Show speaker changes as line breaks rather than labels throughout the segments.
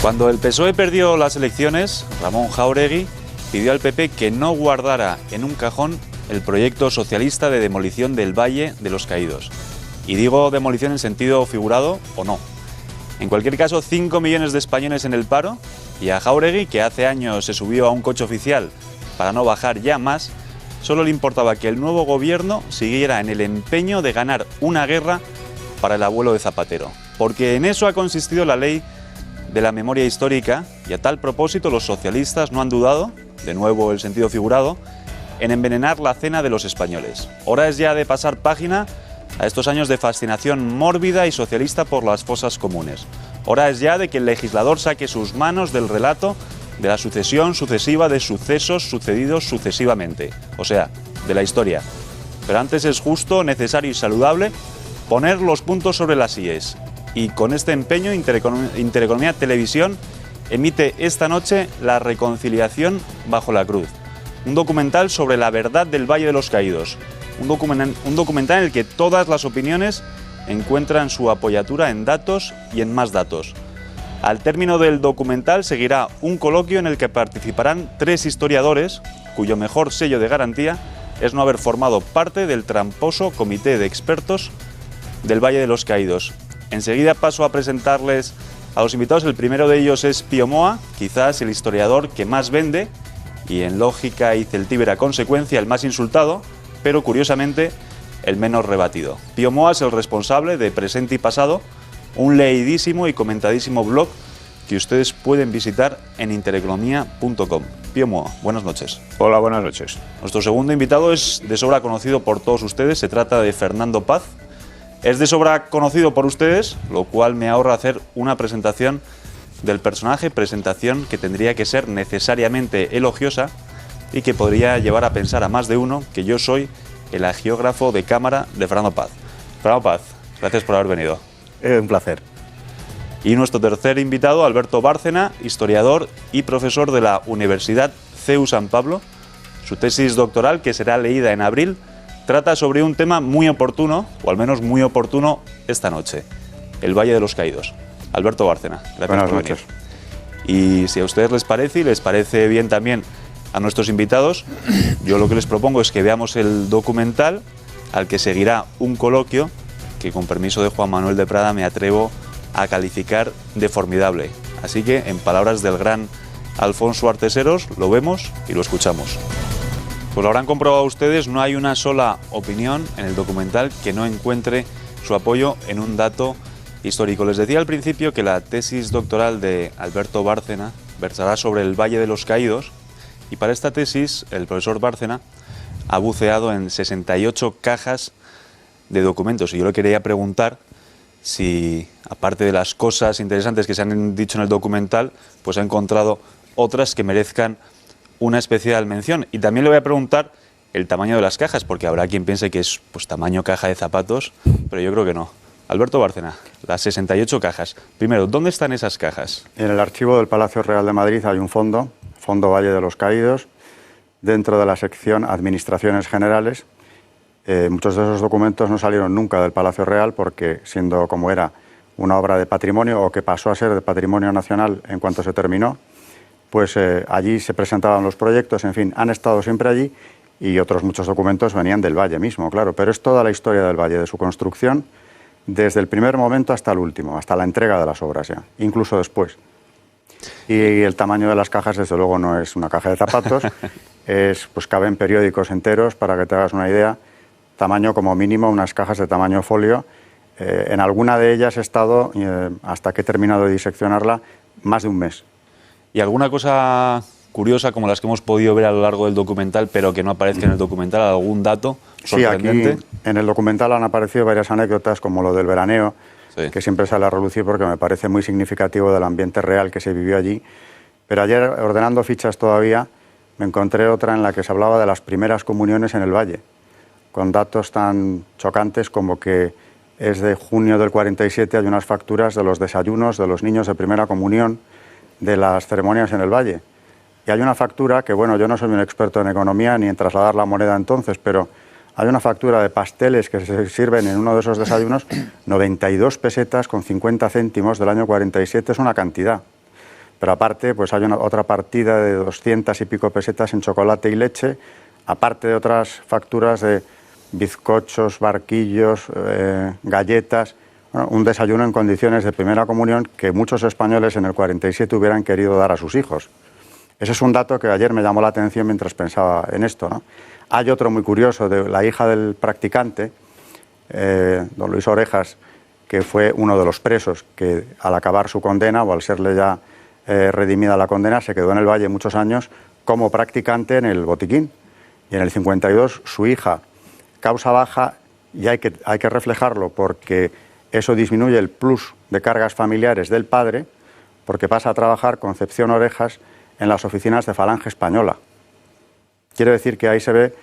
Cuando el PSOE perdió las elecciones, Ramón Jáuregui pidió al PP que no guardara en un cajón el proyecto socialista de demolición del Valle de los Caídos. Y digo demolición en sentido figurado o no. En cualquier caso, 5 millones de españoles en el paro, y a Jáuregui, que hace años se subió a un coche oficial para no bajar ya más, solo le importaba que el nuevo gobierno siguiera en el empeño de ganar una guerra para el abuelo de Zapatero. Porque en eso ha consistido la ley de la memoria histórica, y a tal propósito los socialistas no han dudado, de nuevo el sentido figurado, en envenenar la cena de los españoles. Hora es ya de pasar página a estos años de fascinación mórbida y socialista por las fosas comunes. Hora es ya de que el legislador saque sus manos del relato de la sucesión sucesiva de sucesos sucedidos sucesivamente, o sea, de la historia. Pero antes es justo, necesario y saludable poner los puntos sobre las íes. Y con este empeño, Intereconomía Televisión emite esta noche La Reconciliación bajo la Cruz, un documental sobre la verdad del Valle de los Caídos, un documental en el que todas las opiniones encuentran su apoyatura en datos y en más datos. Al término del documental seguirá un coloquio en el que participarán 3 historiadores, cuyo mejor sello de garantía es no haber formado parte del tramposo comité de expertos del Valle de los Caídos. Enseguida paso a presentarles a los invitados. El primero de ellos es Pío Moa, quizás el historiador que más vende y en lógica y celtíbera consecuencia el más insultado, pero curiosamente el menos rebatido. Pío Moa es el responsable de Presente y Pasado, un leidísimo y comentadísimo blog que ustedes pueden visitar en intereconomía.com. Pío Moa, buenas noches.
Hola, buenas noches.
Nuestro segundo invitado es de sobra conocido por todos ustedes, se trata de Fernando Paz. Es de sobra conocido por ustedes, lo cual me ahorra hacer una presentación del personaje, presentación que tendría que ser necesariamente elogiosa y que podría llevar a pensar a más de uno que yo soy el agiógrafo de cámara de Fernando Paz. Fernando Paz, gracias por haber venido.
Un placer.
Y nuestro tercer invitado, Alberto Bárcena, historiador y profesor de la Universidad CEU San Pablo. Su tesis doctoral, que será leída en abril, trata sobre un tema muy oportuno, o al menos muy oportuno esta noche, el Valle de los Caídos. Alberto Bárcena, gracias
Buenas
por
noches.
venir. Y si a ustedes les parece, y les parece bien también a nuestros invitados, yo lo que les propongo es que veamos el documental, al que seguirá un coloquio que, con permiso de Juan Manuel de Prada, me atrevo a calificar de formidable. Así que, en palabras del gran Alfonso Arteseros, lo vemos y lo escuchamos. Pues lo habrán comprobado ustedes, no hay una sola opinión en el documental que no encuentre su apoyo en un dato histórico. Les decía al principio que la tesis doctoral de Alberto Bárcena versará sobre el Valle de los Caídos, y para esta tesis el profesor Bárcena ha buceado en 68 cajas de documentos. Y yo le quería preguntar si, aparte de las cosas interesantes que se han dicho en el documental, pues ha encontrado otras que merezcan una especial mención. Y también le voy a preguntar el tamaño de las cajas, porque habrá quien piense que es pues tamaño caja de zapatos, pero yo creo que no. Alberto Bárcena, las 68 cajas. Primero, ¿dónde están esas cajas?
En el archivo del Palacio Real de Madrid hay un fondo Valle de los Caídos, dentro de la sección Administraciones Generales. Muchos de esos documentos no salieron nunca del Palacio Real porque, siendo como era una obra de patrimonio, o que pasó a ser de patrimonio nacional en cuanto se terminó, pues allí se presentaban los proyectos, en fin, han estado siempre allí, y otros muchos documentos venían del Valle mismo, claro, pero es toda la historia del Valle, de su construcción, desde el primer momento hasta el último, hasta la entrega de las obras ya, incluso después. Y el tamaño de las cajas, desde luego, no es una caja de zapatos, pues caben periódicos enteros, para que te hagas una idea, tamaño como mínimo, unas cajas de tamaño folio. En alguna de ellas he estado, hasta que he terminado de diseccionarla, más de un mes.
¿Y alguna cosa curiosa, como las que hemos podido ver a lo largo del documental, pero que no aparezca en el documental, algún dato sorprendente?
Sí, aquí en el documental han aparecido varias anécdotas, como lo del veraneo, sí, que siempre sale a relucir porque me parece muy significativo del ambiente real que se vivió allí. Pero ayer, ordenando fichas todavía, me encontré otra en la que se hablaba de las primeras comuniones en el Valle, con datos tan chocantes como que es de junio del 47, hay unas facturas de los desayunos de los niños de primera comunión de las ceremonias en el Valle. Y hay una factura que, bueno, yo no soy un experto en economía ni en trasladar la moneda entonces, pero hay una factura de pasteles que se sirven en uno de esos desayunos, 92 pesetas con 50 céntimos del año 47, es una cantidad. pero aparte pues hay otra partida de 200 y pico pesetas en chocolate y leche, aparte de otras facturas de bizcochos, barquillos, galletas, bueno, un desayuno en condiciones de primera comunión que muchos españoles en el 47 hubieran querido dar a sus hijos. Ese es un dato que ayer me llamó la atención mientras pensaba en esto, ¿no? Hay otro muy curioso de la hija del practicante, don Luis Orejas, que fue uno de los presos que al acabar su condena o al serle ya redimida la condena se quedó en el Valle muchos años como practicante en el botiquín. Y en el 52 su hija causa baja y hay que reflejarlo porque eso disminuye el plus de cargas familiares del padre porque pasa a trabajar Concepción Orejas en las oficinas de Falange Española. Quiere decir que ahí se ve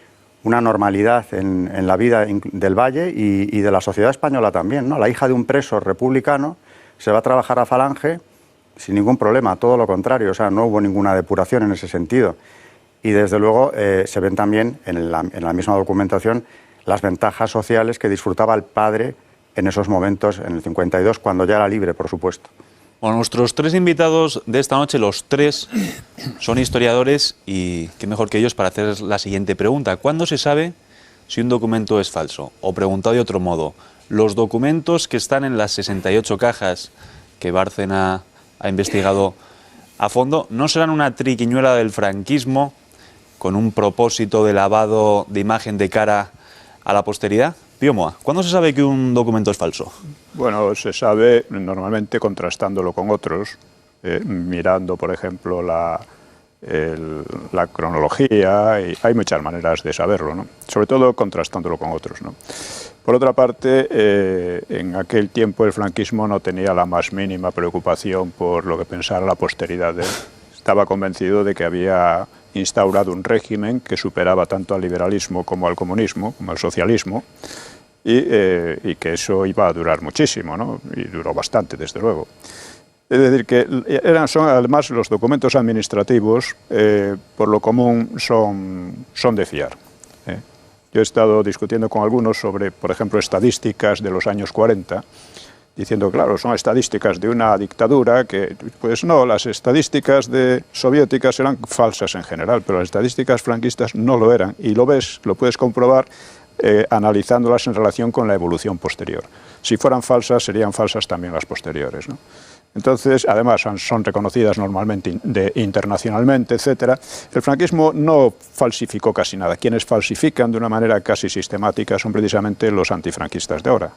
una normalidad en la vida del Valle y de la sociedad española también, ¿no? La hija de un preso republicano se va a trabajar a Falange sin ningún problema, todo lo contrario, o sea, no hubo ninguna depuración en ese sentido. Y desde luego se ven también en la misma documentación las ventajas sociales que disfrutaba el padre en esos momentos, en el 52, cuando ya era libre, por supuesto.
Bueno, nuestros tres invitados de esta noche, los tres, son historiadores y qué mejor que ellos para hacer la siguiente pregunta. ¿Cuándo se sabe si un documento es falso? O preguntado de otro modo, ¿los documentos que están en las 68 cajas que Bárcena ha investigado a fondo no serán una triquiñuela del franquismo con un propósito de lavado de imagen de cara a la posteridad? Pío Moa, ¿cuándo se sabe que un documento es falso?
Bueno, se sabe normalmente contrastándolo con otros, mirando, por ejemplo, la cronología, y hay muchas maneras de saberlo, ¿no? Sobre todo contrastándolo con otros, ¿no? Por otra parte, en aquel tiempo el franquismo no tenía la más mínima preocupación por lo que pensara la posteridad de él. Estaba convencido de que había instaurado un régimen que superaba tanto al liberalismo como al comunismo, como al socialismo, y que eso iba a durar muchísimo, ¿no? Y duró bastante, desde luego. Es decir, que son además los documentos administrativos, por lo común, son de fiar. Yo he estado discutiendo con algunos sobre, por ejemplo, estadísticas de los años 40, diciendo, claro, son estadísticas de una dictadura que, pues no, las estadísticas soviéticas eran falsas en general, pero las estadísticas franquistas no lo eran, y lo puedes comprobar analizándolas en relación con la evolución posterior. Si fueran falsas, serían falsas también las posteriores, ¿no? Entonces, además, son reconocidas normalmente internacionalmente, etcétera. El franquismo no falsificó casi nada. Quienes falsifican de una manera casi sistemática son precisamente los antifranquistas de ahora.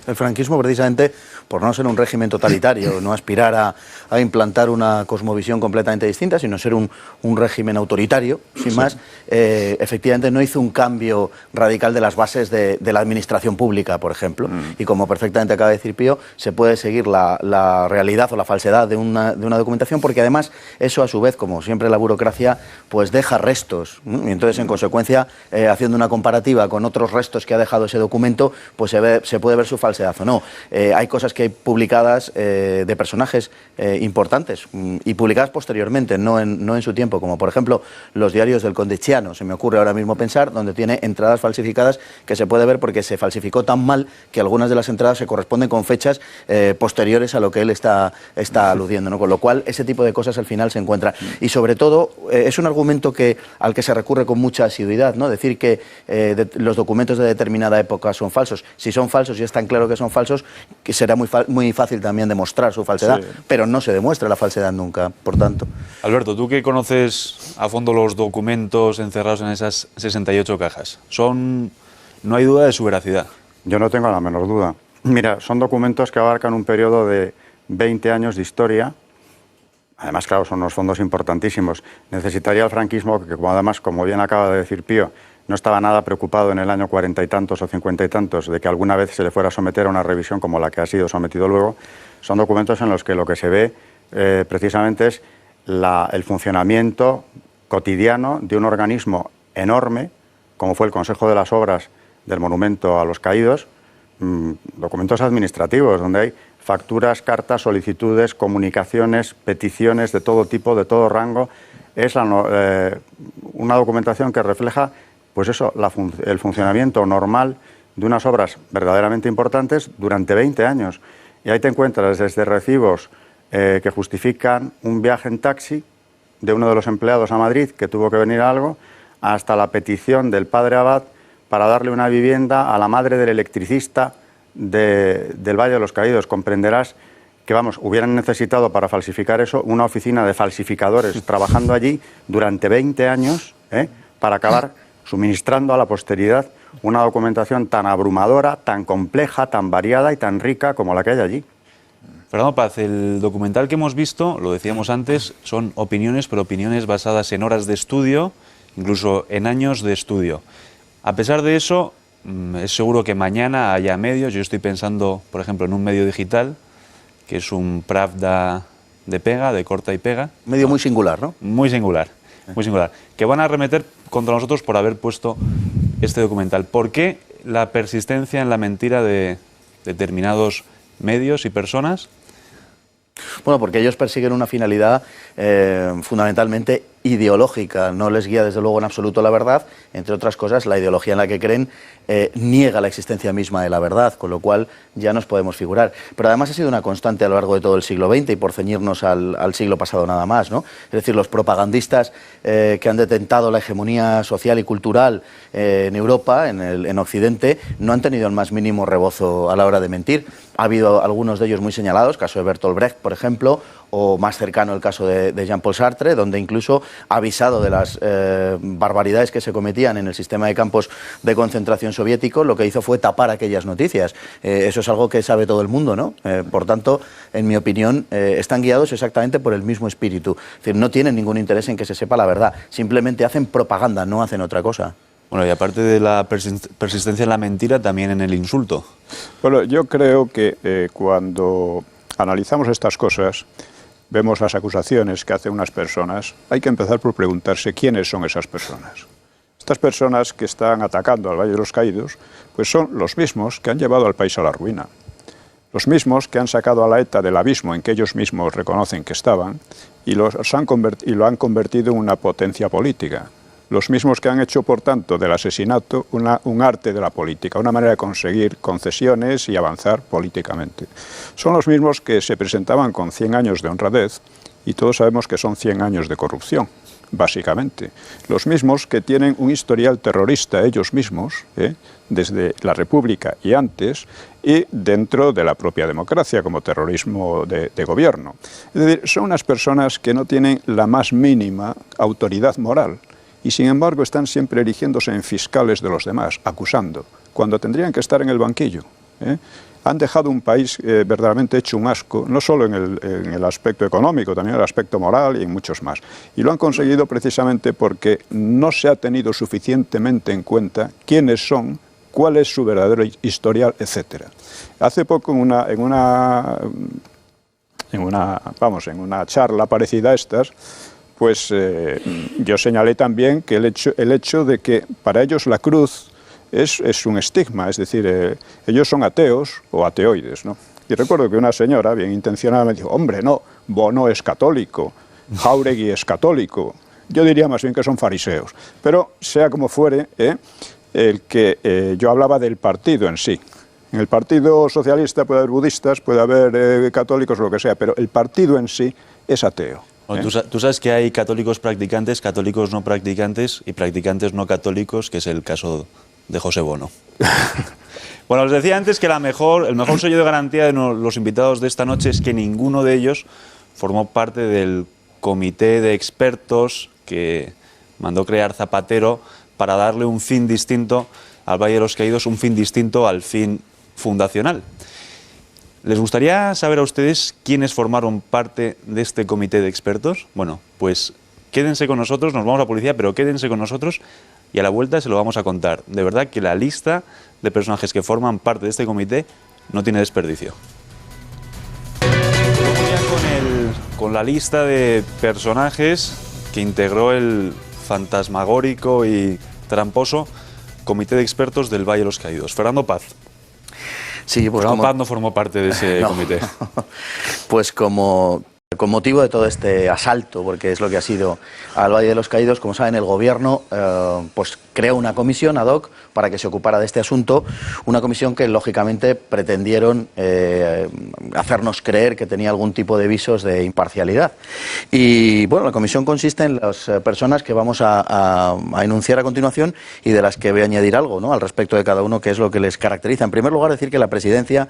El franquismo, precisamente, por no ser un régimen totalitario, no aspirar a implantar una cosmovisión completamente distinta, sino ser un régimen autoritario, sin más, efectivamente no hizo un cambio radical de las bases de la administración pública, por ejemplo. Y como perfectamente acaba de decir Pío, se puede seguir la realidad o la falsedad de una documentación, porque además eso, a su vez, como siempre la burocracia, pues deja restos. Y entonces, en consecuencia, haciendo una comparativa con otros restos que ha dejado ese documento, pues se puede ver su falsedad o no. Hay cosas que hay publicadas de personajes importantes y publicadas posteriormente, no en su tiempo, como por ejemplo los diarios del Conde Chiano, se me ocurre ahora mismo pensar, donde tiene entradas falsificadas que se puede ver porque se falsificó tan mal que algunas de las entradas se corresponden con fechas posteriores a lo que él está aludiendo, ¿no? Con lo cual ese tipo de cosas al final se encuentra. Y sobre todo es un argumento al que se recurre con mucha asiduidad, ¿no? Decir que los documentos de determinada época son falsos. Si son falsos y es tan claro que son falsos, que será muy fácil también demostrar su falsedad, sí, pero no se demuestra la falsedad nunca, por tanto.
Alberto, tú que conoces a fondo los documentos encerrados en esas 68 cajas, no hay duda de su veracidad.
Yo no tengo la menor duda. Mira, son documentos que abarcan un periodo de 20 años de historia. Además, claro, son unos fondos importantísimos. Necesitaría el franquismo, que además, como bien acaba de decir Pío, no estaba nada preocupado en el año 40 y tantos o 50 y tantos de que alguna vez se le fuera a someter a una revisión como la que ha sido sometido luego. Son documentos en los que lo que se ve precisamente es el funcionamiento cotidiano de un organismo enorme, como fue el Consejo de las Obras del Monumento a los Caídos, documentos administrativos, donde hay facturas, cartas, solicitudes, comunicaciones, peticiones de todo tipo, de todo rango. Es una documentación que refleja, pues eso, el funcionamiento normal de unas obras verdaderamente importantes durante 20 años. Y ahí te encuentras desde recibos que justifican un viaje en taxi de uno de los empleados a Madrid que tuvo que venir a algo, hasta la petición del padre Abad para darle una vivienda a la madre del electricista del Valle de los Caídos. Comprenderás que, vamos, hubieran necesitado para falsificar eso una oficina de falsificadores trabajando allí durante 20 años para acabar suministrando a la posteridad una documentación tan abrumadora, tan compleja, tan variada y tan rica como la que hay allí.
Fernando Paz, el documental que hemos visto, lo decíamos antes, son opiniones, pero opiniones basadas en horas de estudio, incluso en años de estudio. A pesar de eso, es seguro que mañana haya medios. Yo estoy pensando, por ejemplo, en un medio digital, que es un Pravda de pega, de corta y pega.
Medio muy singular, ¿no?
Muy singular, que van a arremeter contra nosotros por haber puesto este documental. ¿Por qué la persistencia en la mentira de determinados medios y personas?
Bueno, porque ellos persiguen una finalidad fundamentalmente ideológica, no les guía desde luego en absoluto la verdad. Entre otras cosas, la ideología en la que creen niega la existencia misma de la verdad, con lo cual ya nos podemos figurar. Pero además ha sido una constante a lo largo de todo el siglo XX y por ceñirnos al siglo pasado nada más, ¿no? Es decir, los propagandistas que han detentado la hegemonía social y cultural en Europa, en Occidente, no han tenido el más mínimo rebozo a la hora de mentir. Ha habido algunos de ellos muy señalados, caso de Bertolt Brecht, por ejemplo, o más cercano el caso de Jean-Paul Sartre, donde incluso ha avisado de las barbaridades que se cometían en el sistema de campos de concentración soviético. Lo que hizo fue tapar aquellas noticias. Eso es algo que sabe todo el mundo, ¿no? Por tanto, en mi opinión, están guiados exactamente por el mismo espíritu. Es decir, no tienen ningún interés en que se sepa la verdad, simplemente hacen propaganda, no hacen otra cosa.
Bueno, y aparte de la persistencia en la mentira, también en el insulto.
Bueno, yo creo que cuando analizamos estas cosas, vemos las acusaciones que hacen unas personas, hay que empezar por preguntarse quiénes son esas personas. Estas personas que están atacando al Valle de los Caídos, pues son los mismos que han llevado al país a la ruina. Los mismos que han sacado a la ETA del abismo en que ellos mismos reconocen que estaban y lo han convertido en una potencia política. Los mismos que han hecho, por tanto, del asesinato un arte de la política, una manera de conseguir concesiones y avanzar políticamente. Son los mismos que se presentaban con 100 años de honradez y todos sabemos que son 100 años de corrupción, básicamente. Los mismos que tienen un historial terrorista ellos mismos, desde la República y antes, y dentro de la propia democracia, como terrorismo de gobierno. Es decir, son unas personas que no tienen la más mínima autoridad moral, y sin embargo están siempre erigiéndose en fiscales de los demás, acusando, cuando tendrían que estar en el banquillo. Han dejado un país verdaderamente hecho un asco, no solo en el aspecto económico, también en el aspecto moral y en muchos más. Y lo han conseguido precisamente porque no se ha tenido suficientemente en cuenta quiénes son, cuál es su verdadero historial, etc. Hace poco en una charla parecida a estas, pues yo señalé también que el hecho de que para ellos la cruz es un estigma, es decir, ellos son ateos o ateoides, ¿no? Y recuerdo que una señora bien intencionada me dijo, hombre, no, Bono es católico, Jáuregui es católico, yo diría más bien que son fariseos, pero sea como fuere, yo hablaba del partido en sí. En el Partido Socialista puede haber budistas, puede haber católicos, lo que sea, pero el partido en sí es ateo.
Bueno, tú sabes que hay católicos practicantes, católicos no practicantes y practicantes no católicos, que es el caso de José Bono. Bueno, os decía antes que el mejor sello de garantía de los invitados de esta noche es que ninguno de ellos formó parte del comité de expertos que mandó crear Zapatero para darle un fin distinto al Valle de los Caídos, un fin distinto al fin fundacional. ¿Les gustaría saber a ustedes quiénes formaron parte de este comité de expertos? Bueno, pues quédense con nosotros, nos vamos a publicidad, pero quédense con nosotros y a la vuelta se lo vamos a contar. De verdad que la lista de personajes que forman parte de este comité no tiene desperdicio. Vamos ya con la lista de personajes que integró el fantasmagórico y tramposo comité de expertos del Valle de los Caídos. Fernando Paz.
Sí, pues
Fernando Paz no formó parte de ese comité.
Pues con motivo de todo este asalto, porque es lo que ha sido al Valle de los Caídos, como saben, el gobierno pues creó una comisión ad hoc para que se ocupara de este asunto, una comisión que lógicamente pretendieron hacernos creer que tenía algún tipo de visos de imparcialidad. Y bueno, la comisión consiste en las personas que vamos a enunciar a continuación y de las que voy a añadir algo, ¿no?, al respecto de cada uno, que es lo que les caracteriza. En primer lugar, decir que la presidencia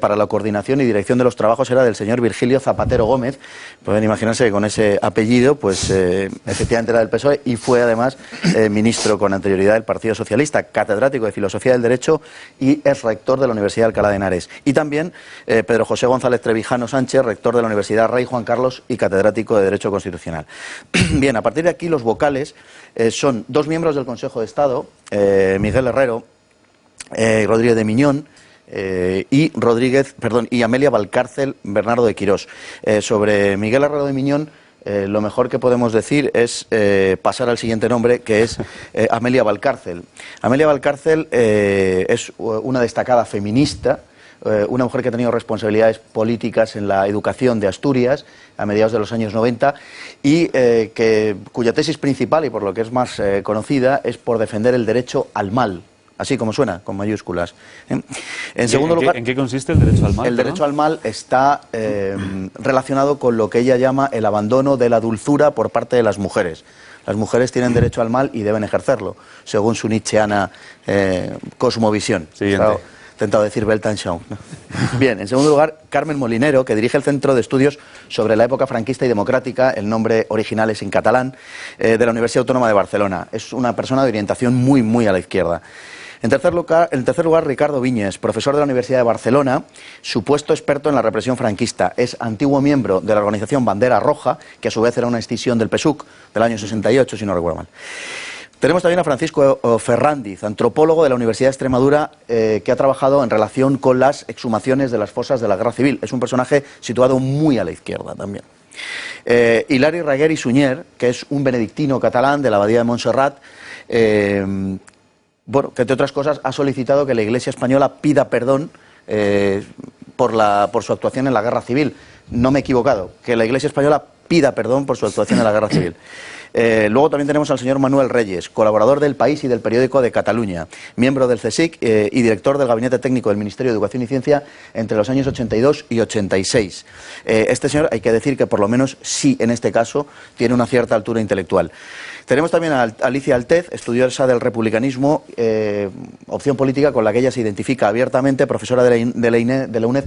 para la coordinación y dirección de los trabajos era del señor Virgilio Zapatero Gómez. Pueden imaginarse que con ese apellido, pues efectivamente era del PSOE y fue además ministro con anterioridad del Partido Socialista, catedrático de Filosofía del Derecho y es rector de la Universidad de Alcalá de Henares. Y también Pedro José González Trevijano Sánchez, rector de la Universidad Rey Juan Carlos y catedrático de Derecho Constitucional. Bien, a partir de aquí los vocales son dos miembros del Consejo de Estado, Miguel Herrero, Rodríguez de Miñón, y Amelia Valcárcel Bernardo de Quirós. Sobre Miguel Herrero de Miñón, lo mejor que podemos decir es pasar al siguiente nombre, que es Amelia Valcárcel. Amelia Valcárcel es una destacada feminista, una mujer que ha tenido responsabilidades políticas en la educación de Asturias a mediados de los años 90 y cuya tesis principal, y por lo que es más conocida, es por defender el derecho al mal. Así como suena, con mayúsculas. En segundo lugar,
¿en qué consiste el derecho al mal?
El derecho al mal está relacionado con lo que ella llama el abandono de la dulzura por parte de las mujeres. Las mujeres tienen derecho al mal y deben ejercerlo, según su nietzscheana cosmovisión.
Siguiente.
He intentado decir Weltanschauung, ¿no? Bien, en segundo lugar, Carmen Molinero, que dirige el Centro de Estudios sobre la Época Franquista y Democrática, el nombre original es en catalán, de la Universidad Autónoma de Barcelona. Es una persona de orientación muy a la izquierda. En tercer lugar, Ricardo Viñes, profesor de la Universidad de Barcelona, supuesto experto en la represión franquista. Es antiguo miembro de la organización Bandera Roja, que a su vez era una escisión del PSUC del año 68, si no recuerdo mal. Tenemos también a Francisco Ferrandiz, antropólogo de la Universidad de Extremadura, que ha trabajado en relación con las exhumaciones de las fosas de la Guerra Civil. Es un personaje situado muy a la izquierda también. Hilari Raguer i Sunyer, que es un benedictino catalán de la Abadía de Montserrat, bueno, que entre otras cosas ha solicitado que la Iglesia española pida perdón por su actuación en la Guerra Civil. No me he equivocado, que la Iglesia española pida perdón por su actuación en la Guerra Civil. Luego también tenemos al señor Manuel Reyes, colaborador del País y del Periódico de Cataluña, miembro del CSIC y director del Gabinete Técnico del Ministerio de Educación y Ciencia entre los años 82 y 86. Este señor, hay que decir que por lo menos sí, en este caso, tiene una cierta altura intelectual. Tenemos también a Alicia Altez, estudiosa del republicanismo, opción política con la que ella se identifica abiertamente, profesora de la UNED,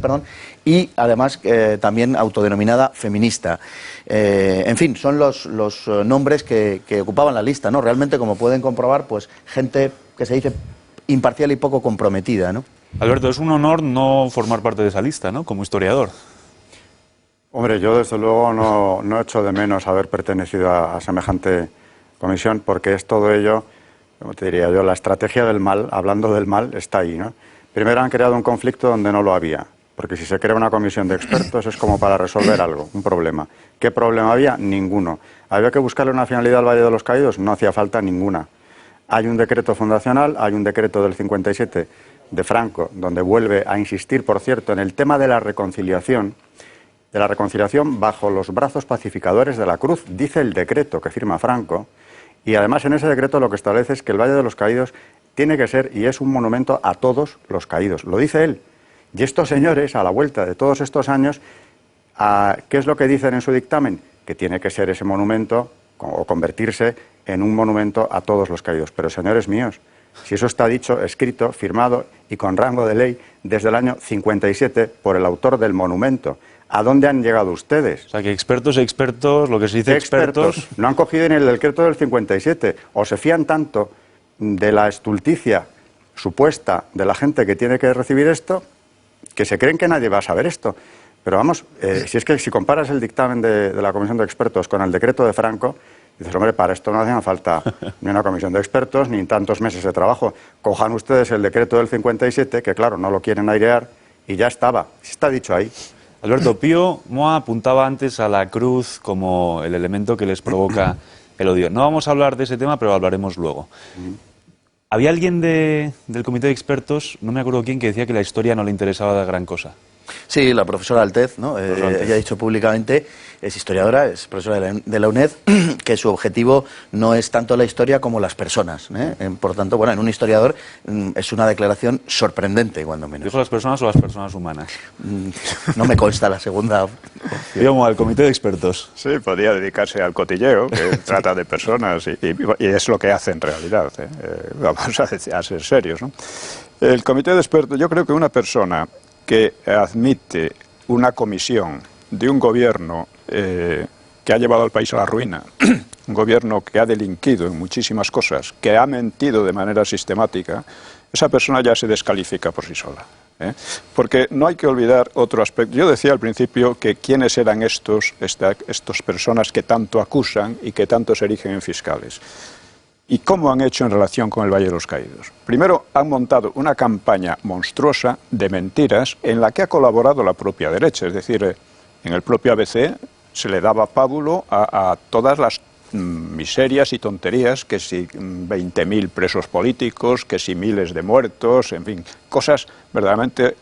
y además también autodenominada feminista. En fin, son los nombres que ocupaban la lista, ¿no? Realmente, como pueden comprobar, pues gente que se dice imparcial y poco comprometida, ¿no?
Alberto, es un honor no formar parte de esa lista, ¿no?, como historiador.
Hombre, yo desde luego no echo de menos haber pertenecido a semejante comisión, porque es todo ello, como te diría yo, la estrategia del mal, hablando del mal, está ahí, ¿no? Primero han creado un conflicto donde no lo había, porque si se crea una comisión de expertos es como para resolver algo, un problema. ¿Qué problema había? Ninguno. ¿Había que buscarle una finalidad al Valle de los Caídos? No hacía falta ninguna. Hay un decreto fundacional, hay un decreto del 57 de Franco, donde vuelve a insistir, por cierto, en el tema de la reconciliación bajo los brazos pacificadores de la cruz, dice el decreto que firma Franco. Y además en ese decreto lo que establece es que el Valle de los Caídos tiene que ser y es un monumento a todos los caídos. Lo dice él. Y estos señores, a la vuelta de todos estos años, ¿qué es lo que dicen en su dictamen? Que tiene que ser ese monumento o convertirse en un monumento a todos los caídos. Pero señores míos, si eso está dicho, escrito, firmado y con rango de ley desde el año 57 por el autor del monumento, ¿a dónde han llegado ustedes?
O sea, que expertos, lo que se dice expertos...
No han cogido en el decreto del 57. O se fían tanto de la estulticia supuesta de la gente que tiene que recibir esto, que se creen que nadie va a saber esto. Pero vamos, si comparas el dictamen de la Comisión de Expertos con el decreto de Franco, dices, hombre, para esto no hacían falta ni una comisión de expertos ni tantos meses de trabajo. Cojan ustedes el decreto del 57, que claro, no lo quieren airear, y ya estaba. Está dicho ahí.
Alberto, Pío Moa apuntaba antes a la cruz como el elemento que les provoca el odio. No vamos a hablar de ese tema, pero hablaremos luego. Había alguien del comité de expertos, no me acuerdo quién, que decía que la historia no le interesaba de gran cosa.
Sí, la profesora Altez, ¿no? Ella ha dicho públicamente, es historiadora, es profesora de la UNED, que su objetivo no es tanto la historia como las personas, ¿eh? Por tanto, bueno, en un historiador es una declaración sorprendente, cuando menos.
¿Dijo las personas o las personas humanas?
No me consta la segunda.
Digamos, al comité de expertos.
Sí, podría dedicarse al cotilleo, que trata de personas, y es lo que hace en realidad. Vamos a ser serios, ¿no? El comité de expertos, yo creo que una persona que admite una comisión de un gobierno que ha llevado al país a la ruina, un gobierno que ha delinquido en muchísimas cosas, que ha mentido de manera sistemática, esa persona ya se descalifica por sí sola. Porque no hay que olvidar otro aspecto. Yo decía al principio que quiénes eran estas personas que tanto acusan y que tanto se erigen en fiscales. ¿Y cómo han hecho en relación con el Valle de los Caídos? Primero, han montado una campaña monstruosa de mentiras en la que ha colaborado la propia derecha. Es decir, en el propio ABC se le daba pábulo a todas las miserias y tonterías, que si 20.000 presos políticos, que si miles de muertos, en fin, cosas verdaderamente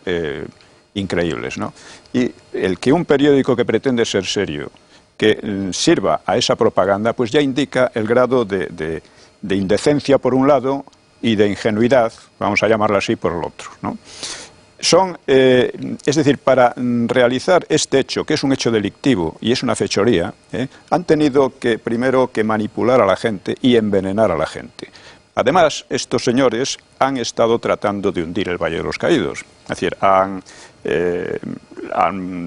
increíbles, ¿no? Y el que un periódico que pretende ser serio, que sirva a esa propaganda, pues ya indica el grado de indecencia por un lado y de ingenuidad, vamos a llamarla así, por el otro, ¿no? Es decir, para realizar este hecho, que es un hecho delictivo y es una fechoría, han tenido primero que manipular a la gente y envenenar a la gente. Además, estos señores han estado tratando de hundir el Valle de los Caídos. Es decir, han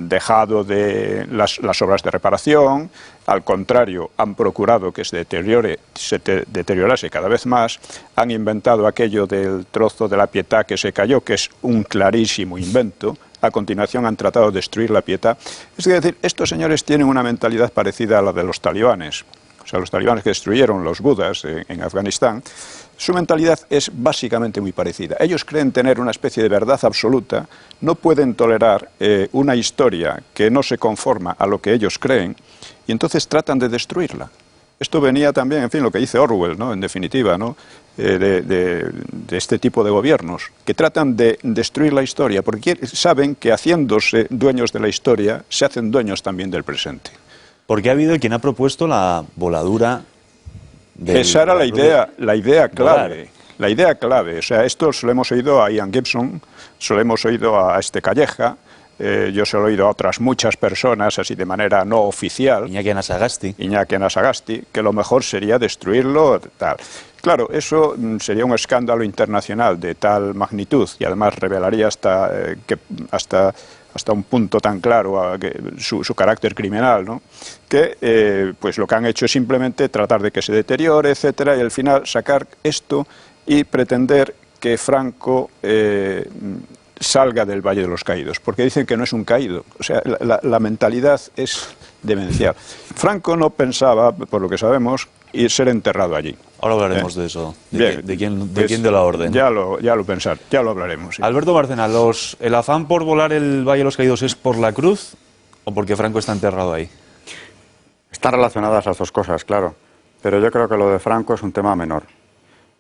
dejado de las obras de reparación, al contrario, han procurado que se deteriorase cada vez más, han inventado aquello del trozo de la Pietà que se cayó, que es un clarísimo invento. A continuación han tratado de destruir la Pietà. Es decir, estos señores tienen una mentalidad parecida a la de los talibanes. O sea, los talibanes que destruyeron los budas en Afganistán, su mentalidad es básicamente muy parecida. Ellos creen tener una especie de verdad absoluta, no pueden tolerar una historia que no se conforma a lo que ellos creen, y entonces tratan de destruirla. Esto venía también, en fin, lo que dice Orwell, ¿no? En definitiva, ¿no? De este tipo de gobiernos, que tratan de destruir la historia, porque saben que haciéndose dueños de la historia, se hacen dueños también del presente.
Porque ha habido quien ha propuesto la voladura
Esa era la idea clave. La idea clave. O sea, esto se lo hemos oído a Ian Gibson, se lo hemos oído a Calleja, yo se lo he oído a otras muchas personas, así de manera no oficial.
Iñaki Anasagasti, que lo mejor sería destruirlo, tal. Claro, eso sería un escándalo internacional de tal magnitud y además revelaría hasta un punto tan claro su carácter criminal, ¿no? Que pues lo que han hecho es simplemente tratar de que se deteriore, etcétera, y al final sacar esto y pretender que Franco salga del Valle de los Caídos, porque dicen que no es un caído. O sea, la mentalidad es demencial. Franco no pensaba, por lo que sabemos, ir ser enterrado allí. Ahora hablaremos de eso, de quién de la orden.
Ya lo hablaremos. Sí.
Alberto Bárcena, ¿el afán por volar el Valle de los Caídos es por la cruz o porque Franco está enterrado ahí?
Están relacionadas las dos cosas, claro, pero yo creo que lo de Franco es un tema menor.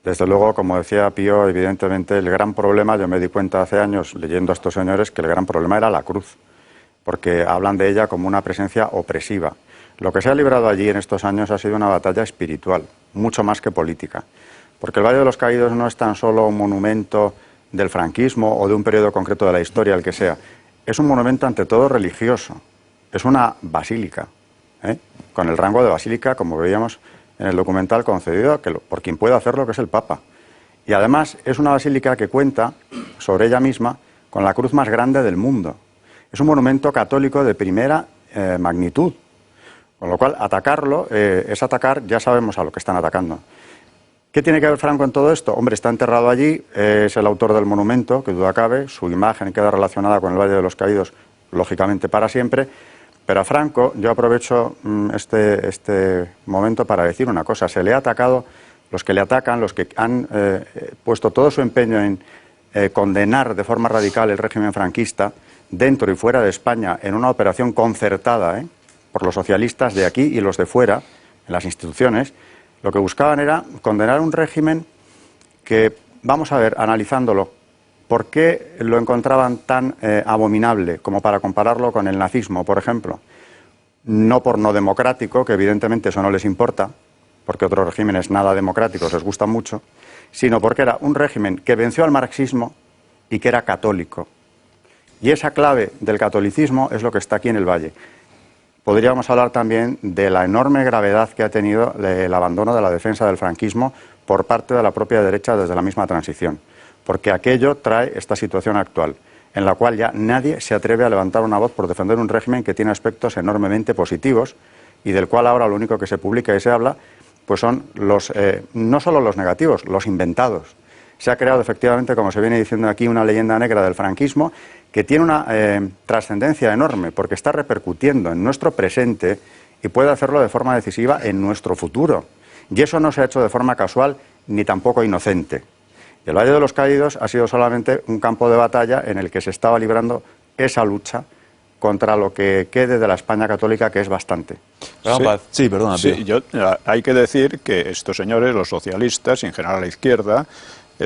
Desde luego, como decía Pío, evidentemente el gran problema, yo me di cuenta hace años leyendo a estos señores, que el gran problema era la cruz, porque hablan de ella como una presencia opresiva. Lo que se ha librado allí en estos años ha sido una batalla espiritual, mucho más que política, porque el Valle de los Caídos no es tan solo un monumento del franquismo o de un periodo concreto de la historia, el que sea, es un monumento ante todo religioso, es una basílica, con el rango de basílica, como veíamos en el documental, concedido por quien pueda hacerlo, que es el Papa. Y además es una basílica que cuenta sobre ella misma con la cruz más grande del mundo. Es un monumento católico de primera magnitud, con lo cual atacarlo es atacar, ya sabemos a lo que están atacando. ¿Qué tiene que ver Franco en todo esto? Hombre, está enterrado allí, es el autor del monumento, que duda cabe, su imagen queda relacionada con el Valle de los Caídos, lógicamente para siempre. Pero a Franco, yo aprovecho este momento para decir una cosa. Se le ha atacado, los que le atacan, los que han puesto todo su empeño en condenar de forma radical el régimen franquista, dentro y fuera de España, en una operación concertada por los socialistas de aquí y los de fuera, en las instituciones, lo que buscaban era condenar un régimen que, vamos a ver, analizándolo ¿por qué lo encontraban tan abominable como para compararlo con el nazismo, por ejemplo? No por no democrático, que evidentemente eso no les importa, porque otros regímenes nada democráticos les gustan mucho, sino porque era un régimen que venció al marxismo y que era católico. Y esa clave del catolicismo es lo que está aquí en el Valle. Podríamos hablar también de la enorme gravedad que ha tenido el abandono de la defensa del franquismo por parte de la propia derecha desde la misma transición, porque aquello trae esta situación actual, en la cual ya nadie se atreve a levantar una voz por defender un régimen que tiene aspectos enormemente positivos y del cual ahora lo único que se publica y se habla pues son no solo los negativos, los inventados. Se ha creado efectivamente, como se viene diciendo aquí, una leyenda negra del franquismo que tiene una trascendencia enorme porque está repercutiendo en nuestro presente y puede hacerlo de forma decisiva en nuestro futuro. Y eso no se ha hecho de forma casual ni tampoco inocente. Y el Valle de los Caídos ha sido solamente un campo de batalla en el que se estaba librando esa lucha contra lo que quede de la España católica, que es bastante.
Sí, perdona.
Sí, hay que decir que estos señores, los socialistas y en general la izquierda,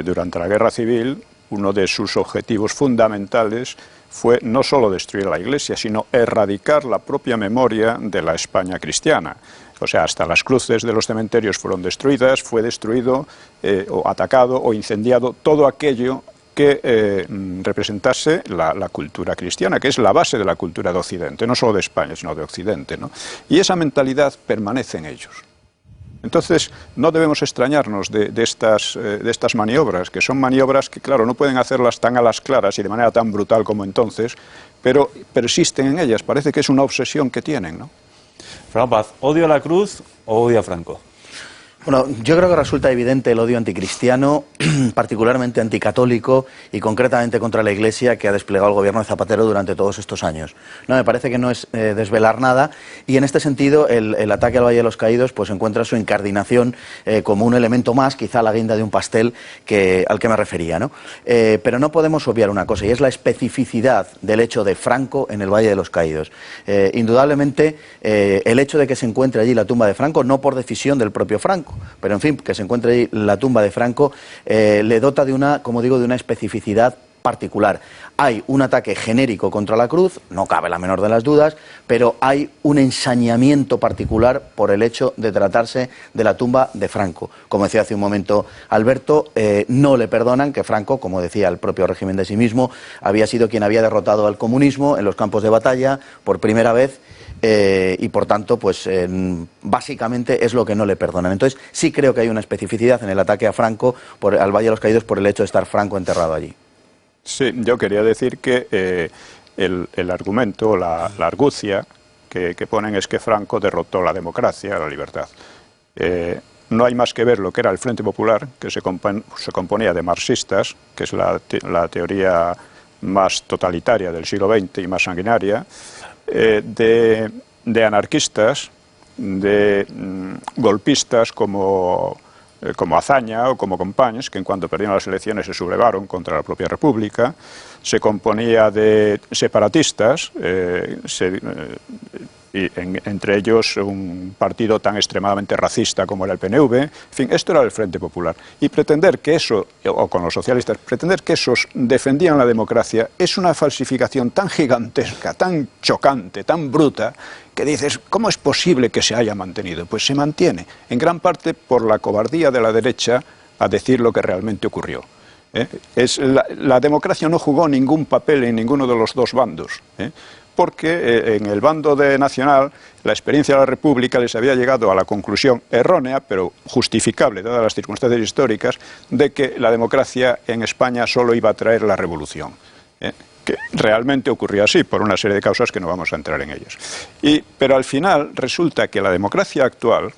durante la Guerra Civil, uno de sus objetivos fundamentales fue no solo destruir la Iglesia, sino erradicar la propia memoria de la España cristiana. O sea, hasta las cruces de los cementerios fueron destruidas, fue destruido o atacado o incendiado todo aquello que representase la cultura cristiana, que es la base de la cultura de Occidente, no solo de España, sino de Occidente, ¿no? Y esa mentalidad permanece en ellos. Entonces, no debemos extrañarnos de estas maniobras, que son maniobras que, claro, no pueden hacerlas tan a las claras y de manera tan brutal como entonces, pero persisten en ellas, parece que es una obsesión que tienen, ¿no?
Fernando Paz, ¿odio a la cruz o odio a Franco?
Bueno, yo creo que resulta evidente el odio anticristiano, particularmente anticatólico y concretamente contra la Iglesia que ha desplegado el gobierno de Zapatero durante todos estos años. No, me parece que no es desvelar nada y en este sentido el ataque al Valle de los Caídos pues encuentra su incardinación como un elemento más, quizá la guinda de un pastel al que me refería, ¿no? Pero no podemos obviar una cosa y es la especificidad del hecho de Franco en el Valle de los Caídos. Indudablemente el hecho de que se encuentre allí la tumba de Franco, no por decisión del propio Franco, pero en fin, que se encuentre ahí la tumba de Franco, le dota de una, como digo, de una especificidad particular. Hay un ataque genérico contra la cruz, no cabe la menor de las dudas, pero hay un ensañamiento particular por el hecho de tratarse de la tumba de Franco. Como decía hace un momento Alberto, no le perdonan que Franco, como decía el propio régimen de sí mismo, había sido quien había derrotado al comunismo en los campos de batalla por primera vez. Y por tanto, pues básicamente es lo que no le perdonan. Entonces sí creo que hay una especificidad en el ataque a Franco, al Valle de los Caídos, por el hecho de estar Franco enterrado allí.
Sí, yo quería decir que el argumento, la argucia que ponen es que Franco derrotó la democracia, la libertad. No hay más que ver lo que era el Frente Popular, que se componía de marxistas, que es la teoría más totalitaria del siglo XX y más sanguinaria, de anarquistas, de golpistas como Azaña o como Companys, que en cuanto perdieron las elecciones se sublevaron contra la propia República. Se componía de separatistas, y entre ellos un partido tan extremadamente racista como era el PNV. En fin, esto era el Frente Popular. Y pretender que eso, o con los socialistas, pretender que esos defendían la democracia es una falsificación tan gigantesca, tan chocante, tan bruta, que dices, ¿cómo es posible que se haya mantenido? Pues se mantiene, en gran parte por la cobardía de la derecha a decir lo que realmente ocurrió. La democracia no jugó ningún papel en ninguno de los dos bandos, porque en el bando de Nacional la experiencia de la República les había llegado a la conclusión errónea, pero justificable, dadas las circunstancias históricas, de que la democracia en España solo iba a traer la revolución. Que realmente ocurrió así, por una serie de causas que no vamos a entrar en ellas. Pero al final resulta que la democracia actual,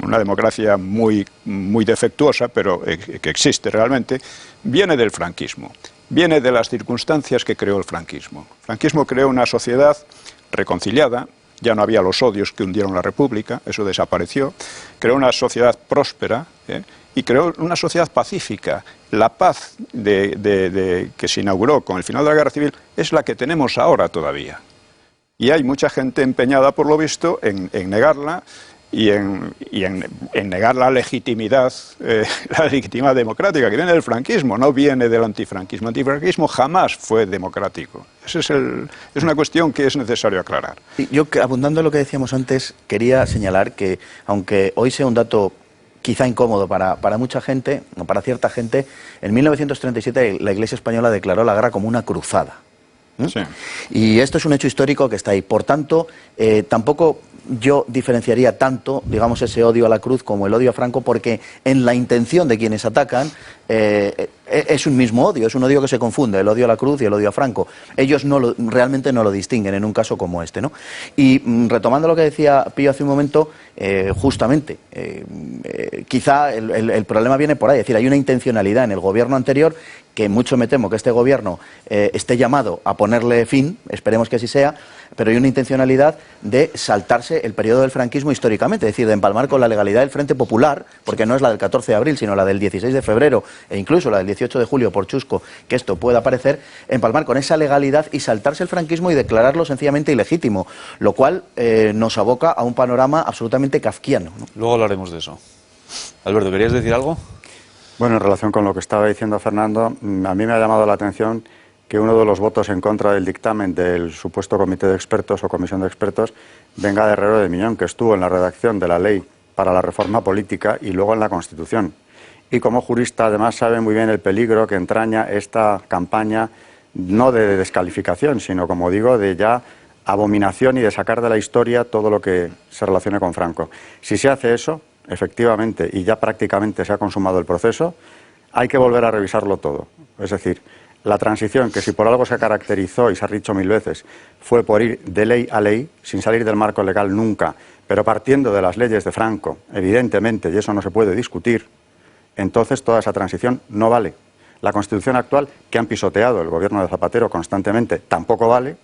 una democracia muy, muy defectuosa, pero que existe realmente, viene del franquismo. Viene de las circunstancias que creó el franquismo. El franquismo creó una sociedad reconciliada, ya no había los odios que hundieron la República, eso desapareció. Creó una sociedad próspera y creó una sociedad pacífica. La paz que se inauguró con el final de la Guerra Civil es la que tenemos ahora todavía. Y hay mucha gente empeñada, por lo visto, en negarla, en negar la legitimidad democrática que viene del franquismo, no viene del antifranquismo. El antifranquismo jamás fue democrático. Es una cuestión que es necesario aclarar.
Yo, abundando en lo que decíamos antes, quería señalar que, aunque hoy sea un dato quizá incómodo para mucha gente, o para cierta gente, en 1937 la Iglesia española declaró la guerra como una cruzada.
Sí.
Y esto es un hecho histórico que está ahí. Por tanto, tampoco yo diferenciaría tanto, digamos, ese odio a la cruz como el odio a Franco, porque en la intención de quienes atacan es un mismo odio, es un odio que se confunde, el odio a la cruz y el odio a Franco. Ellos realmente no lo distinguen en un caso como este, ¿no? Y retomando lo que decía Pío hace un momento, justamente, quizá el problema viene por ahí, es decir, hay una intencionalidad en el gobierno anterior que mucho me temo que este gobierno esté llamado a ponerle fin, esperemos que así sea, pero hay una intencionalidad de saltarse el periodo del franquismo históricamente, es decir, de empalmar con la legalidad del Frente Popular, porque no es la del 14 de abril, sino la del 16 de febrero e incluso la del 18 de julio, por chusco que esto pueda parecer, empalmar con esa legalidad y saltarse el franquismo y declararlo sencillamente ilegítimo, lo cual nos aboca a un panorama absolutamente kafkiano, ¿no?
Luego hablaremos de eso. Alberto, ¿querías decir algo?
Bueno, en relación con lo que estaba diciendo Fernando, a mí me ha llamado la atención que uno de los votos en contra del dictamen del supuesto comité de expertos o comisión de expertos venga de Herrero de Miñón, que estuvo en la redacción de la ley para la reforma política y luego en la Constitución. Y como jurista además sabe muy bien el peligro que entraña esta campaña, no de descalificación, sino, como digo, de ya abominación y de sacar de la historia todo lo que se relacione con Franco. Si se hace eso, efectivamente, y ya prácticamente se ha consumado el proceso, hay que volver a revisarlo todo. Es decir, la transición, que si por algo se caracterizó, y se ha dicho mil veces, fue por ir de ley a ley, sin salir del marco legal nunca, pero partiendo de las leyes de Franco, evidentemente, y eso no se puede discutir, entonces toda esa transición no vale. La Constitución actual, que han pisoteado el gobierno de Zapatero constantemente, tampoco vale,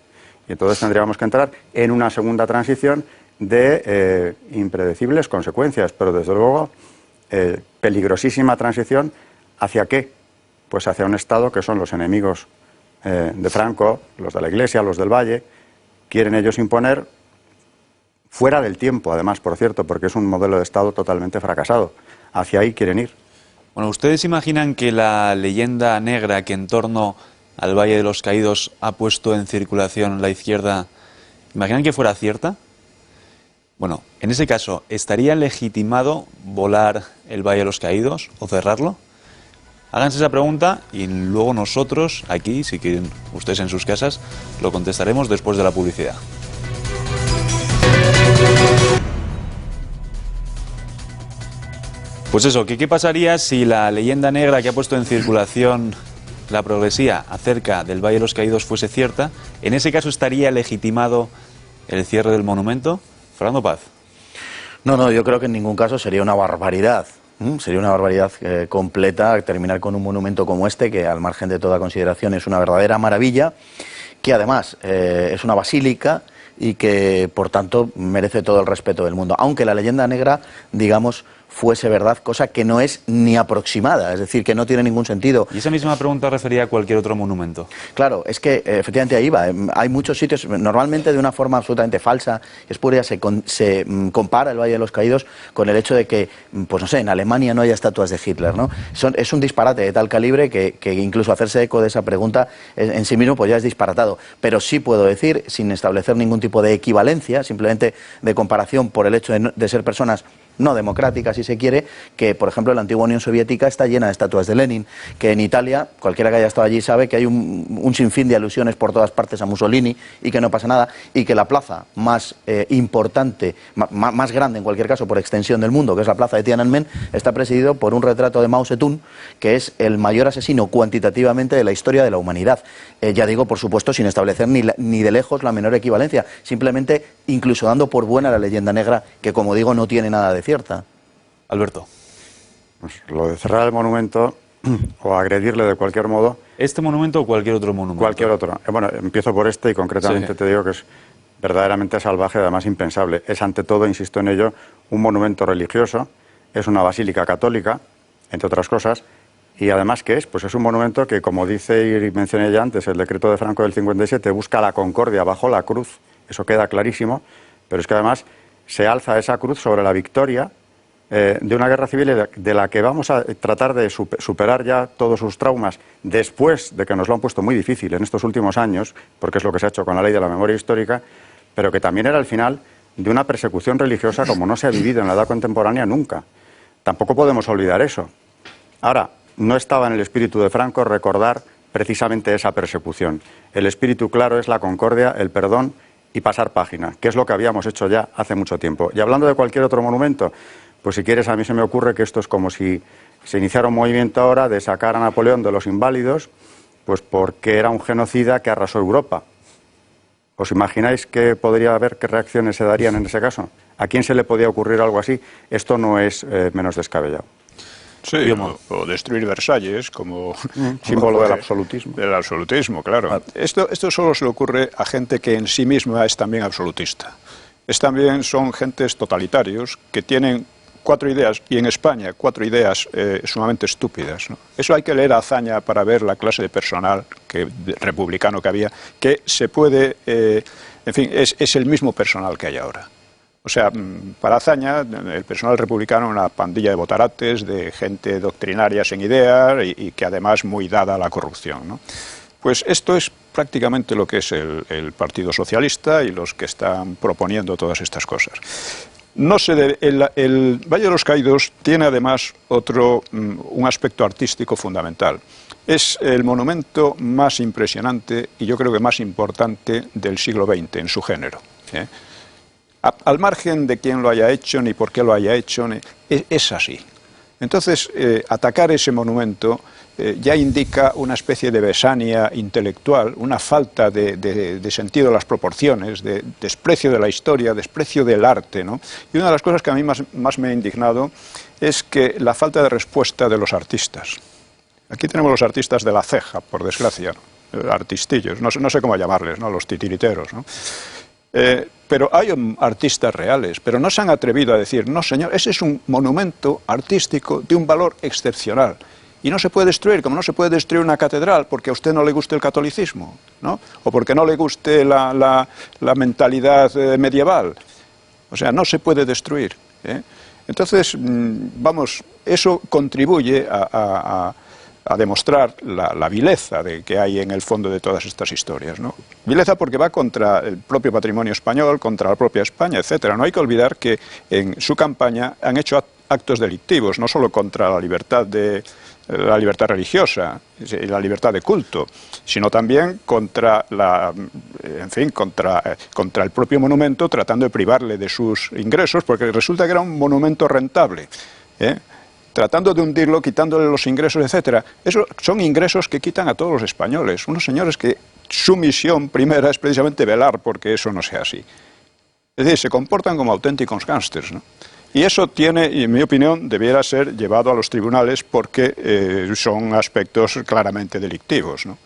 y entonces tendríamos que entrar en una segunda transición de impredecibles consecuencias, pero desde luego peligrosísima transición. ¿Hacia qué? Pues hacia un Estado que son los enemigos de Franco, los de la Iglesia, los del Valle, quieren ellos imponer fuera del tiempo, además, por cierto, porque es un modelo de Estado totalmente fracasado. Hacia ahí quieren ir.
Bueno, ¿ustedes imaginan que la leyenda negra que en torno al Valle de los Caídos ha puesto en circulación la izquierda, imaginan que fuera cierta? Bueno, en ese caso, ¿estaría legitimado volar el Valle de los Caídos o cerrarlo? Háganse esa pregunta y luego nosotros, aquí, si quieren ustedes en sus casas, lo contestaremos después de la publicidad. Pues eso, ¿qué pasaría si la leyenda negra que ha puesto en circulación la progresía acerca del Valle de los Caídos fuese cierta? ¿En ese caso estaría legitimado el cierre del monumento? Fernando Paz.
No, yo creo que en ningún caso sería una barbaridad. Sería una barbaridad completa terminar con un monumento como este, que al margen de toda consideración es una verdadera maravilla, que además es una basílica y que por tanto merece todo el respeto del mundo. Aunque la leyenda negra, digamos, fuese verdad, cosa que no es ni aproximada, es decir, que no tiene ningún sentido.
Y esa misma pregunta refería a cualquier otro monumento.
Claro, es que efectivamente ahí va. Hay muchos sitios, normalmente de una forma absolutamente falsa, espuria, se compara el Valle de los Caídos con el hecho de que, pues no sé, en Alemania no haya estatuas de Hitler, ¿no? Es un disparate de tal calibre que incluso hacerse eco de esa pregunta en sí mismo pues ya es disparatado. Pero sí puedo decir, sin establecer ningún tipo de equivalencia, simplemente de comparación por el hecho de ser personas no democrática, si se quiere, que por ejemplo la antigua Unión Soviética está llena de estatuas de Lenin, que en Italia, cualquiera que haya estado allí sabe que hay un sinfín de alusiones por todas partes a Mussolini y que no pasa nada, y que la plaza más importante, más grande en cualquier caso por extensión del mundo, que es la plaza de Tiananmen, está presidido por un retrato de Mao Zedong, que es el mayor asesino cuantitativamente de la historia de la humanidad. Ya digo, por supuesto, sin establecer ni de lejos la menor equivalencia, simplemente incluso dando por buena la leyenda negra, que como digo no tiene nada de cierta.
Alberto.
Pues lo de cerrar el monumento o agredirle de cualquier modo.
¿Este monumento o cualquier otro monumento?
Cualquier otro. Bueno, empiezo por este y concretamente te digo que es verdaderamente salvaje, además impensable. Es ante todo, insisto en ello, un monumento religioso, es una basílica católica, entre otras cosas, y además, ¿qué es? Pues es un monumento que, como dice y mencioné ya antes, el decreto de Franco del 57 busca la concordia bajo la cruz, eso queda clarísimo, pero es que además se alza esa cruz sobre la victoria de una guerra civil de la que vamos a tratar de superar ya todos sus traumas después de que nos lo han puesto muy difícil en estos últimos años, porque es lo que se ha hecho con la ley de la memoria histórica, pero que también era el final de una persecución religiosa como no se ha vivido en la edad contemporánea nunca. Tampoco podemos olvidar eso. Ahora, no estaba en el espíritu de Franco recordar precisamente esa persecución. El espíritu claro es la concordia, el perdón y pasar página, que es lo que habíamos hecho ya hace mucho tiempo. Y hablando de cualquier otro monumento, pues si quieres, a mí se me ocurre que esto es como si se iniciara un movimiento ahora de sacar a Napoleón de los inválidos, pues porque era un genocida que arrasó Europa. ¿Os imagináis qué podría haber, qué reacciones se darían en ese caso? ¿A quién se le podía ocurrir algo así? Esto no es menos descabellado.
Sí, o destruir Versalles como
símbolo del absolutismo.
Del absolutismo, claro. Esto solo se le ocurre a gente que en sí misma es también absolutista. Son gentes totalitarios que tienen 4 ideas, y en España 4 ideas sumamente estúpidas, ¿no? Eso hay que leer a Azaña para ver la clase de personal republicano que había, que se puede, en fin, es el mismo personal que hay ahora. O sea, para Azaña, el personal republicano, una pandilla de botarates, de gente doctrinaria sin ideas y que además muy dada a la corrupción, ¿no? Pues esto es prácticamente lo que es el Partido Socialista y los que están proponiendo todas estas cosas. El Valle de los Caídos tiene además un aspecto artístico fundamental. Es el monumento más impresionante y yo creo que más importante del siglo XX en su género, ¿eh? Al margen de quién lo haya hecho ni por qué lo haya hecho, es así. Entonces, atacar ese monumento ya indica una especie de besania intelectual, una falta de sentido de las proporciones, de desprecio de la historia, desprecio del arte, ¿no? Y una de las cosas que a mí más me ha indignado es que la falta de respuesta de los artistas. Aquí tenemos los artistas de la ceja, por desgracia, ¿no? Artistillos, no sé cómo llamarles, ¿no? Los titiriteros, ¿no? Pero hay artistas reales, pero no se han atrevido a decir, no señor, ese es un monumento artístico de un valor excepcional y no se puede destruir, como no se puede destruir una catedral porque a usted no le guste el catolicismo, ¿no? O porque no le guste la mentalidad medieval. O sea, no se puede destruir, ¿eh? Entonces, vamos, eso contribuye a demostrar la vileza que hay en el fondo de todas estas historias, ¿no? Vileza porque va contra el propio patrimonio español, contra la propia España, etcétera. No hay que olvidar que en su campaña han hecho actos delictivos, no solo contra la libertad religiosa y la libertad de culto, sino también contra contra el propio monumento, tratando de privarle de sus ingresos, porque resulta que era un monumento rentable, ¿eh? Tratando de hundirlo, quitándole los ingresos, etcétera. Esos son ingresos que quitan a todos los españoles, unos señores que su misión primera es precisamente velar porque eso no sea así. Es decir, se comportan como auténticos gángsters, ¿no? Y eso tiene, en mi opinión, debiera ser llevado a los tribunales porque son aspectos claramente delictivos, ¿no?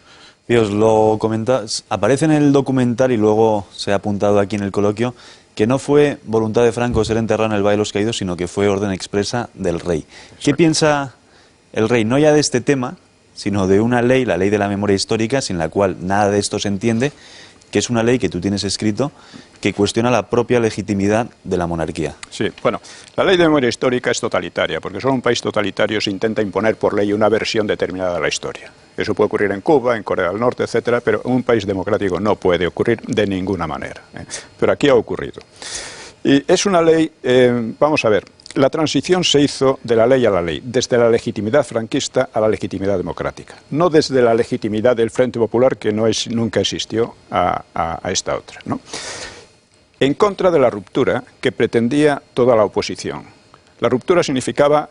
Y os lo comentas, aparece en el documental y luego se ha apuntado aquí en el coloquio que no fue voluntad de Franco ser enterrado en el Valle de los Caídos, sino que fue orden expresa del rey. Exacto. ¿Qué piensa el rey? No ya de este tema, sino de una ley, la ley de la memoria histórica, sin la cual nada de esto se entiende, que es una ley que tú tienes escrito, que cuestiona la propia legitimidad de la monarquía.
Sí, bueno, la ley de memoria histórica es totalitaria, porque solo un país totalitario se intenta imponer por ley una versión determinada de la historia. Eso puede ocurrir en Cuba, en Corea del Norte, etcétera, pero en un país democrático no puede ocurrir de ninguna manera, ¿eh? Pero aquí ha ocurrido. Y es una ley, vamos a ver, la transición se hizo de la ley a la ley, desde la legitimidad franquista a la legitimidad democrática, no desde la legitimidad del Frente Popular, que nunca existió, a esta otra, ¿no? En contra de la ruptura que pretendía toda la oposición. La ruptura significaba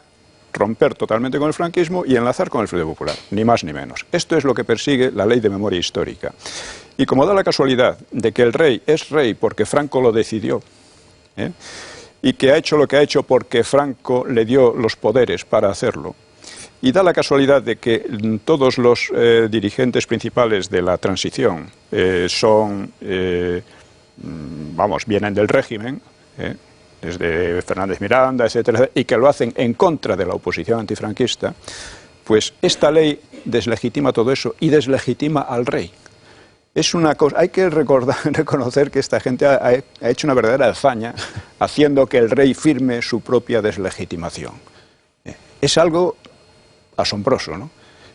romper totalmente con el franquismo y enlazar con el Frente Popular, ni más ni menos. Esto es lo que persigue la ley de memoria histórica. Y como da la casualidad de que el rey es rey porque Franco lo decidió, ¿eh? Y que ha hecho lo que ha hecho porque Franco le dio los poderes para hacerlo, y da la casualidad de que todos los dirigentes principales de la transición vienen del régimen, desde Fernández Miranda, etcétera, y que lo hacen en contra de la oposición antifranquista, pues esta ley deslegitima todo eso y deslegitima al rey. es una cosa, hay que reconocer que esta gente ha hecho una verdadera hazaña haciendo que el rey firme su propia deslegitimación. Es algo asombroso, ¿no?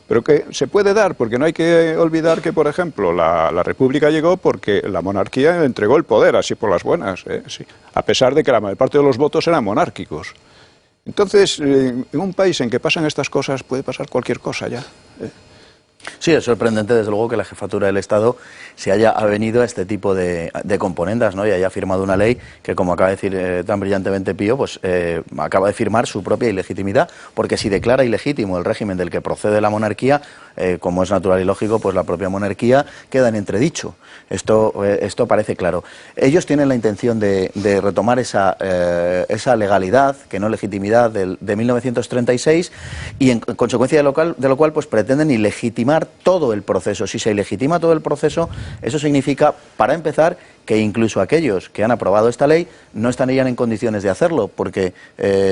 Pero que se puede dar, porque no hay que olvidar que, por ejemplo, la República llegó porque la monarquía entregó el poder, así por las buenas, sí, a pesar de que la mayor parte de los votos eran monárquicos. Entonces, en un país en que pasan estas cosas, puede pasar cualquier cosa ya.
Sí, es sorprendente, desde luego, que la jefatura del Estado se haya avenido a este tipo de componendas, ¿no? Y haya firmado una ley que, como acaba de decir tan brillantemente Pío, pues acaba de firmar su propia ilegitimidad, porque si declara ilegítimo el régimen del que procede la monarquía, como es natural y lógico, pues la propia monarquía queda en entredicho. Esto parece claro. Ellos tienen la intención de retomar esa legalidad, que no legitimidad, de 1936, y en consecuencia de lo cual pues pretenden ilegitimar todo el proceso. Si se ilegitima todo el proceso, eso significa, para empezar, que incluso aquellos que han aprobado esta ley no estarían en condiciones de hacerlo, porque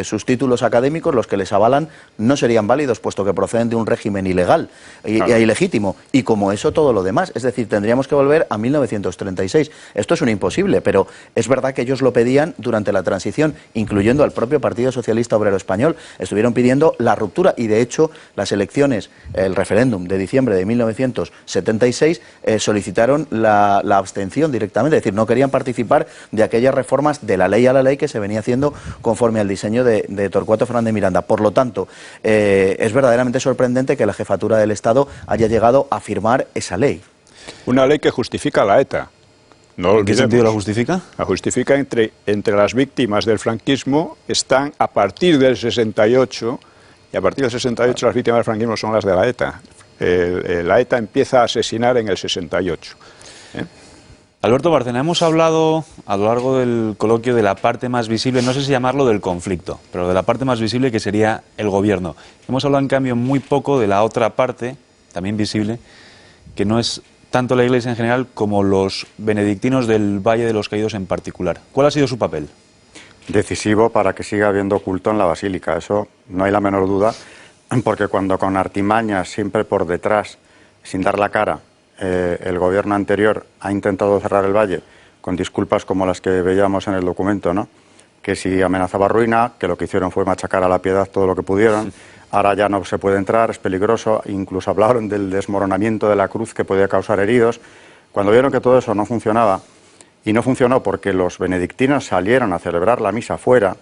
sus títulos académicos, los que les avalan, no serían válidos, puesto que proceden de un régimen ilegal e ilegítimo. Y como eso, todo lo demás. Es decir, tendríamos que volver a 1936. Esto es un imposible, pero es verdad que ellos lo pedían durante la transición, incluyendo al propio Partido Socialista Obrero Español. Estuvieron pidiendo la ruptura y, de hecho, las elecciones, el referéndum de diciembre de 1976, solicitaron la abstención directamente. Es decir, no querían participar de aquellas reformas de la ley a la ley que se venía haciendo conforme al diseño de Torcuato Fernández Miranda. Por lo tanto, es verdaderamente sorprendente que la jefatura del Estado haya llegado a firmar esa ley.
Una ley que justifica la ETA. No
¿En qué sentido la justifica?
La justifica entre las víctimas del franquismo están a partir del 68, y a partir del 68 las víctimas del franquismo son las de la ETA. La ETA empieza a asesinar en el 68.
Alberto Bárcena, hemos hablado a lo largo del coloquio de la parte más visible, no sé si llamarlo del conflicto, pero de la parte más visible, que sería el gobierno. Hemos hablado, en cambio, muy poco de la otra parte, también visible, que no es tanto la Iglesia en general como los benedictinos del Valle de los Caídos en particular. ¿Cuál ha sido su papel?
Decisivo para que siga habiendo culto en la Basílica, eso no hay la menor duda, porque cuando con artimañas, siempre por detrás, sin dar la cara, el gobierno anterior ha intentado cerrar el valle con disculpas como las que veíamos en el documento, ¿no? Que si amenazaba ruina, que lo que hicieron fue machacar a la Piedad todo lo que pudieron, ahora ya no se puede entrar, es peligroso, incluso hablaron del desmoronamiento de la cruz que podía causar heridos. Cuando vieron que todo eso no funcionaba, y no funcionó porque los benedictinos salieron a celebrar la misa fuera,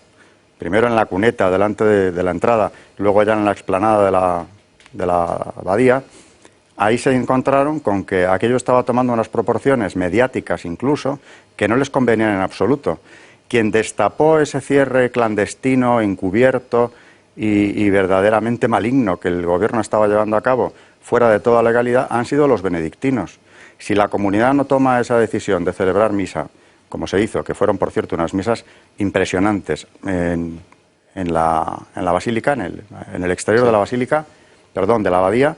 primero en la cuneta delante de la entrada, luego ya en la explanada de la abadía, ahí se encontraron con que aquello estaba tomando unas proporciones mediáticas incluso que no les convenían en absoluto. Quien destapó ese cierre clandestino, encubierto y verdaderamente maligno que el gobierno estaba llevando a cabo fuera de toda legalidad han sido los benedictinos. Si la comunidad no toma esa decisión de celebrar misa, como se hizo, que fueron, por cierto, unas misas impresionantes en la basílica, en el exterior de la basílica, perdón, de la abadía,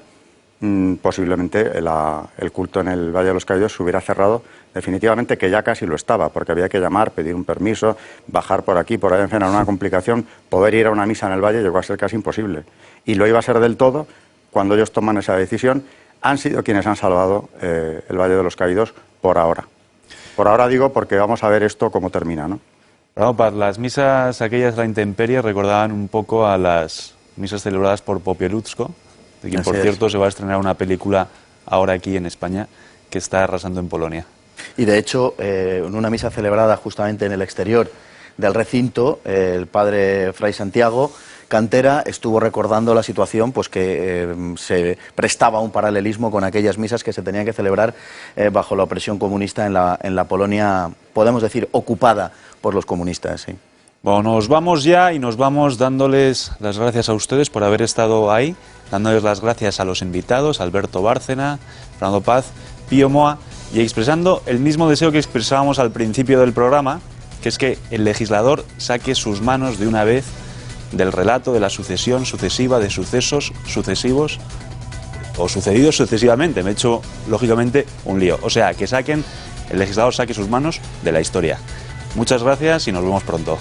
posiblemente el culto en el Valle de los Caídos se hubiera cerrado definitivamente, que ya casi lo estaba, porque había que llamar, pedir un permiso, bajar por aquí, por allá, en fin, era una complicación. Poder ir a una misa en el Valle llegó a ser casi imposible. Y lo iba a ser del todo cuando ellos toman esa decisión. Han sido quienes han salvado el Valle de los Caídos por ahora. Por ahora digo porque vamos a ver esto cómo termina, ¿no?
Prabhupada, las misas aquellas de la intemperie recordaban un poco a las misas celebradas por Popieluszko, de quien, por cierto, se va a estrenar una película ahora aquí en España que está arrasando en Polonia. Y
de hecho, en una misa celebrada justamente en el exterior del recinto, el padre Fray Santiago Cantera estuvo recordando la situación, pues que se prestaba un paralelismo con aquellas misas que se tenían que celebrar bajo la opresión comunista en la Polonia, podemos decir, ocupada por los comunistas, sí.
Bueno, nos vamos ya y nos vamos dándoles las gracias a ustedes por haber estado ahí, dándoles las gracias a los invitados, Alberto Bárcena, Fernando Paz, Pío Moa, y expresando el mismo deseo que expresábamos al principio del programa, que es que el legislador saque sus manos de una vez del relato de la sucesión sucesiva de sucesos sucesivos o sucedidos sucesivamente. Me he hecho, lógicamente, un lío. O sea, que el legislador saque sus manos de la historia. Muchas gracias y nos vemos pronto.